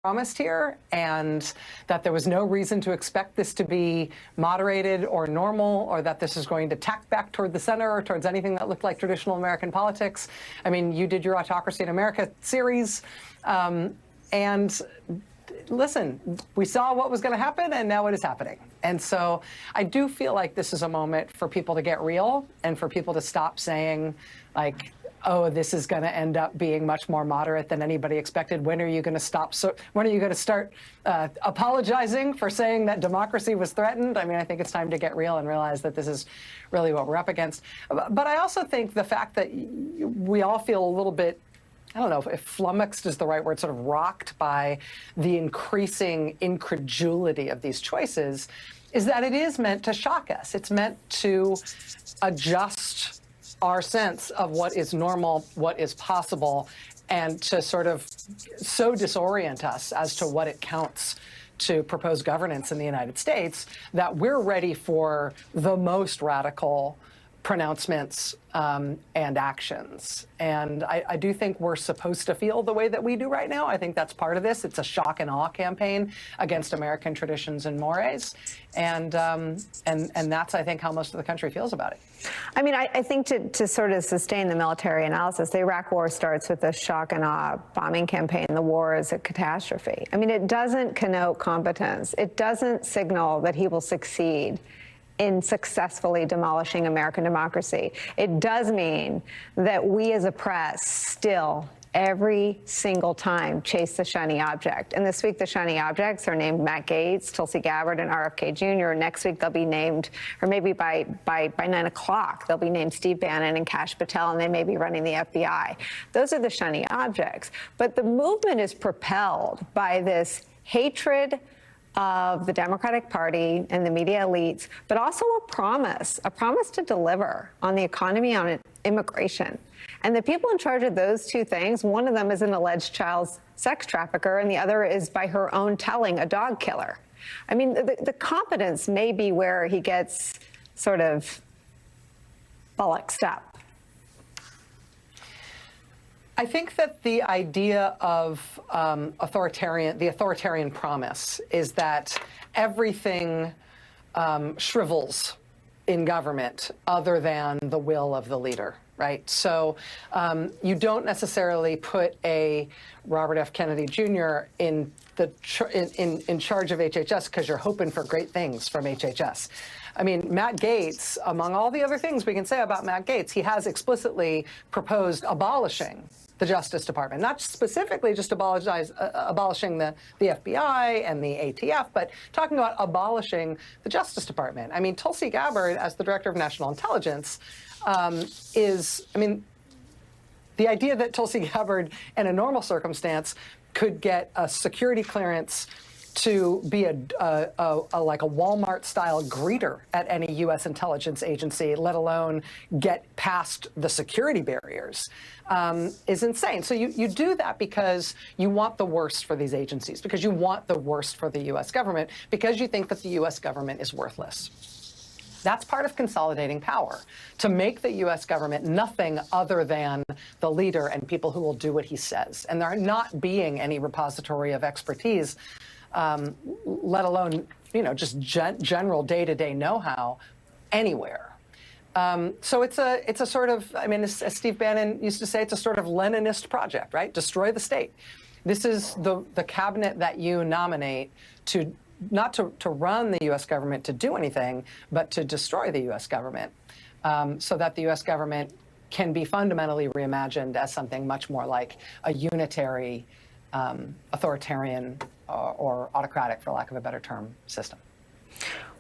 promised here, and that there was no reason to expect this to be moderated or normal, or that this is going to tack back toward the center or towards anything that looked like traditional American politics. I mean, you did your Autocracy in America series, and listen, we saw what was going to happen, and now it is happening. And so I do feel like this is a moment for people to get real and for people to stop saying, like, oh, this is going to end up being much more moderate than anybody expected. When are you going to stop? So when are you going to start apologizing for saying that democracy was threatened? I mean, I think it's time to get real and realize that this is really what we're up against. But I also think the fact that we all feel a little bit, I don't know if flummoxed is the right word, sort of rocked by the increasing incredulity of these choices, is that it is meant to shock us. It's meant to adjust our sense of what is normal, what is possible, and to sort of so disorient us as to what it counts to propose governance in the United States that we're ready for the most radical pronouncements and actions. And I do think we're supposed to feel the way that we do right now. I think that's part of this. It's a shock and awe campaign against American traditions and mores. And that's, I think, how most of the country feels about it. I mean, I think to sort of sustain the military analysis, the Iraq war starts with a shock and awe bombing campaign. The war is a catastrophe. I mean, it doesn't connote competence. It doesn't signal that he will succeed in successfully demolishing American democracy. It does mean that we as a press still, every single time, chase the shiny object. And this week, the shiny objects are named Matt Gaetz, Tulsi Gabbard, and RFK Jr. Next week, they'll be named, or maybe by 9 o'clock, they'll be named Steve Bannon and Kash Patel, and they may be running the FBI. Those are the shiny objects. But the movement is propelled by this hatred of the Democratic Party and the media elites, but also a promise to deliver on the economy, on immigration. And the people in charge of those two things, one of them is an alleged child sex trafficker, and the other is, by her own telling, a dog killer. I mean, the competence may be where he gets sort of bollocksed up. I think that the idea of the authoritarian promise is that everything shrivels in government other than the will of the leader, right? So you don't necessarily put a Robert F. Kennedy Jr. in charge of HHS because you're hoping for great things from HHS. I mean, Matt Gaetz, among all the other things we can say about Matt Gaetz, he has explicitly proposed abolishing the Justice Department, not specifically just abolishing the FBI and the ATF, but talking about abolishing the Justice Department. I mean, Tulsi Gabbard, as the Director of National Intelligence, the idea that Tulsi Gabbard, in a normal circumstance, could get a security clearance to be like a Walmart-style greeter at any U.S. intelligence agency, let alone get past the security barriers, is insane. So you do that because you want the worst for these agencies, because you want the worst for the U.S. government, because you think that the U.S. government is worthless. That's part of consolidating power, to make the U.S. government nothing other than the leader and people who will do what he says. And there not being any repository of expertise, let alone, just general day-to-day know-how anywhere. So it's a sort of, I mean, as Steve Bannon used to say, it's a sort of Leninist project, right? Destroy the state. This is the cabinet that you nominate to not to run the U.S. government to do anything, but to destroy the U.S. government, so that the U.S. government can be fundamentally reimagined as something much more like a unitary, authoritarian, or autocratic, for lack of a better term, system.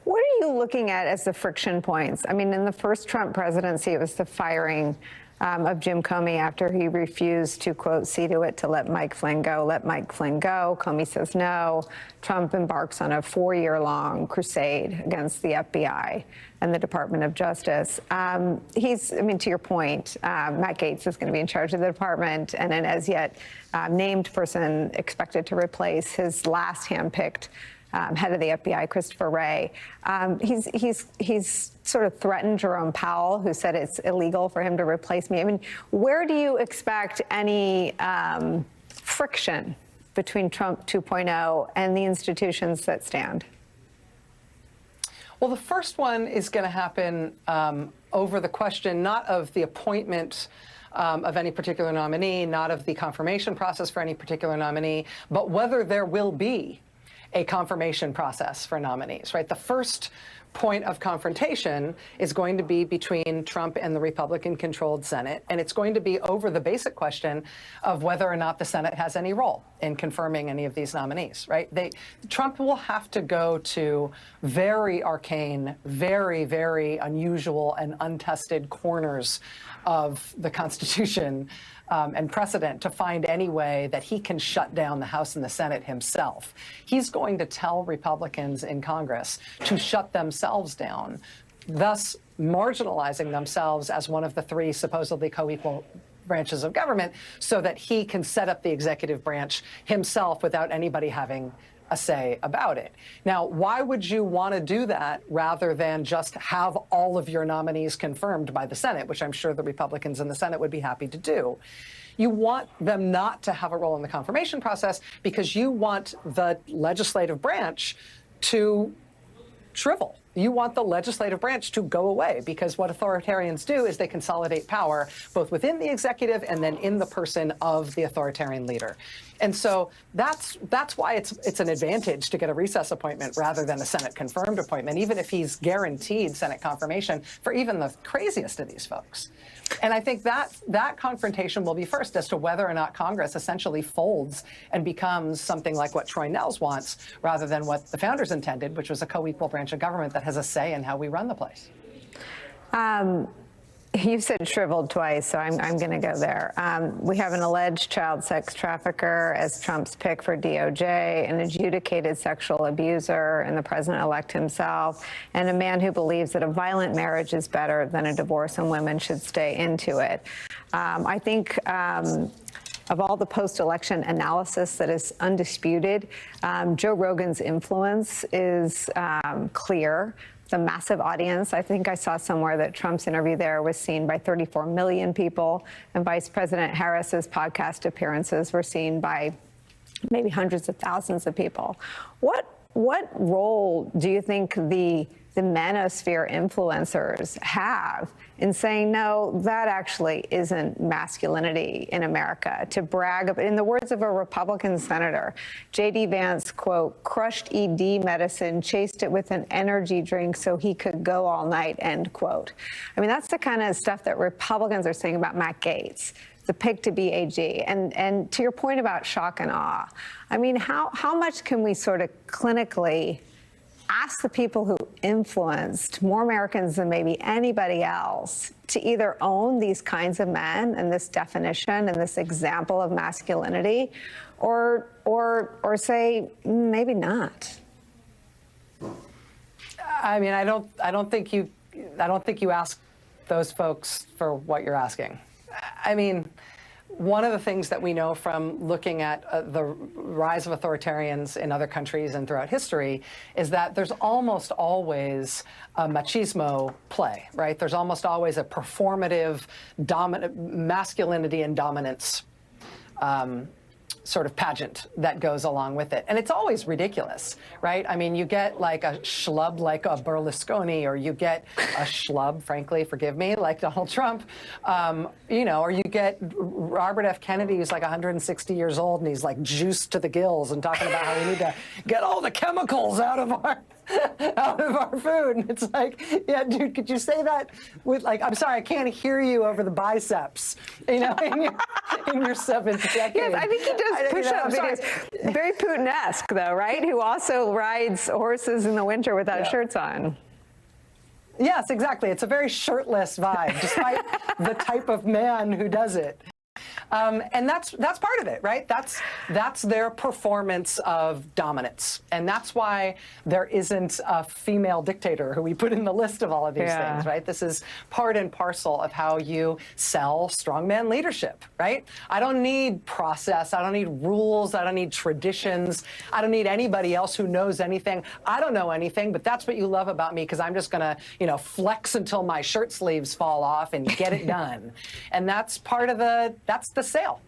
What are you looking at as the friction points? I mean, in the first Trump presidency, it was the firing of Jim Comey after he refused to, quote, see to it to let Mike Flynn go. Let Mike Flynn go. Comey says no. Trump embarks on a 4-year-long crusade against the FBI and the Department of Justice. I mean, to your point, Matt Gaetz is going to be in charge of the department, and an as yet named person expected to replace his last handpicked head of the FBI, Christopher Wray. He's sort of threatened Jerome Powell, who said it's illegal for him to replace me. I mean, where do you expect any friction between Trump 2.0 and the institutions that stand? Well, the first one is going to happen over the question not of the appointment of any particular nominee, not of the confirmation process for any particular nominee, but whether there will be a confirmation process for nominees, right? The first point of confrontation is going to be between Trump and the Republican-controlled Senate, and it's going to be over the basic question of whether or not the Senate has any role in confirming any of these nominees, right? Trump will have to go to very arcane, very, very unusual and untested corners of the Constitution and precedent to find any way that he can shut down the House and the Senate himself. He's going to tell Republicans in Congress to shut themselves down, thus marginalizing themselves as one of the three supposedly co-equal branches of government so that he can set up the executive branch himself without anybody having a say about it. Now, why would you want to do that rather than just have all of your nominees confirmed by the Senate, which I'm sure the Republicans in the Senate would be happy to do? You want them not to have a role in the confirmation process because you want the legislative branch to shrivel. You want the legislative branch to go away because what authoritarians do is they consolidate power both within the executive and then in the person of the authoritarian leader. And so that's why it's an advantage to get a recess appointment rather than a Senate confirmed appointment, even if he's guaranteed Senate confirmation for even the craziest of these folks. And I think that confrontation will be first as to whether or not Congress essentially folds and becomes something like what Troy Nehls wants rather than what the founders intended, which was a co-equal branch of government that has a say in how we run the place. You've said shriveled twice, so I'm going to go there. We have an alleged child sex trafficker as Trump's pick for DOJ, an adjudicated sexual abuser, and the president-elect himself, and a man who believes that a violent marriage is better than a divorce and women should stay into it. I think of all the post-election analysis that is undisputed, Joe Rogan's influence is clear. The massive audience. I think I saw somewhere that Trump's interview there was seen by 34 million people, and Vice President Harris's podcast appearances were seen by maybe hundreds of thousands of people. What role do you think the manosphere influencers have in saying, no, that actually isn't masculinity in America? To brag, in the words of a Republican senator, J.D. Vance, quote, crushed ED medicine, chased it with an energy drink so he could go all night, end quote. I mean, that's the kind of stuff that Republicans are saying about Matt Gaetz, the pick to be AG. And to your point about shock and awe, I mean, how much can we sort of clinically ask the people who influenced more Americans than maybe anybody else to either own these kinds of men and this definition and this example of masculinity, or say maybe not? I mean, I don't think you ask those folks for what you're asking. I mean, one of the things that we know from looking at the rise of authoritarians in other countries and throughout history is that there's almost always a machismo play, right? There's almost always a performative masculinity and dominance sort of pageant that goes along with it. And it's always ridiculous, right? I mean, you get like a schlub like a Berlusconi, or you get a schlub, frankly, forgive me, like Donald Trump, you know, or you get Robert F. Kennedy, who's like 160 years old, and he's like juiced to the gills and talking about how we need to get all the chemicals out of our food. And it's like, yeah, dude, could you say that with, like, I'm sorry, I can't hear you over the biceps, you know, in your seventh decade. Yes, I think he does push-up videos. Very Putin-esque, though, right? Who also rides horses in the winter without shirts on. Yes, exactly. It's a very shirtless vibe, despite the type of man who does it. And that's part of it, right? That's their performance of dominance. And that's why there isn't a female dictator who we put in the list of all of these things, right? This is part and parcel of how you sell strongman leadership, right? I don't need process. I don't need rules. I don't need traditions. I don't need anybody else who knows anything. I don't know anything, but that's what you love about me, because I'm just going to, you know, flex until my shirt sleeves fall off and get it done. And that's part of that's the sale.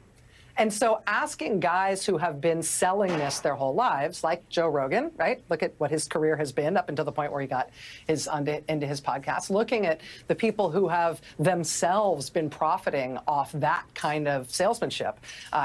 And so asking guys who have been selling this their whole lives, like Joe Rogan, right? Look at what his career has been up until the point where he got into his podcast. Looking at the people who have themselves been profiting off that kind of salesmanship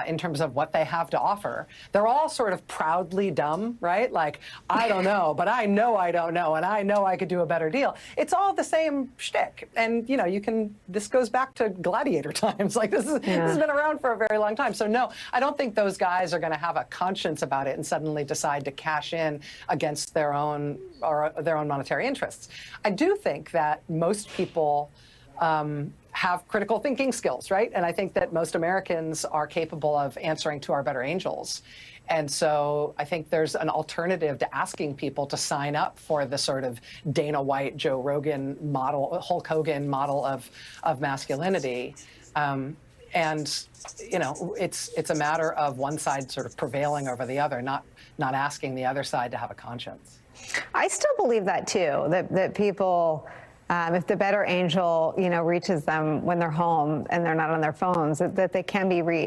in terms of what they have to offer. They're all sort of proudly dumb, right? Like, I don't know, but I know I don't know, and I know I could do a better deal. It's all the same shtick. And, you know, this goes back to gladiator times. Like, this has been around for a very long time. So no, I don't think those guys are going to have a conscience about it and suddenly decide to cash in against their own monetary interests. I do think that most people have critical thinking skills, right? And I think that most Americans are capable of answering to our better angels. And so I think there's an alternative to asking people to sign up for the sort of Dana White, Joe Rogan model, Hulk Hogan model of masculinity. And, you know, it's a matter of one side sort of prevailing over the other, not asking the other side to have a conscience. I still believe that, too, that people, if the better angel, you know, reaches them when they're home and they're not on their phones, that they can be reached.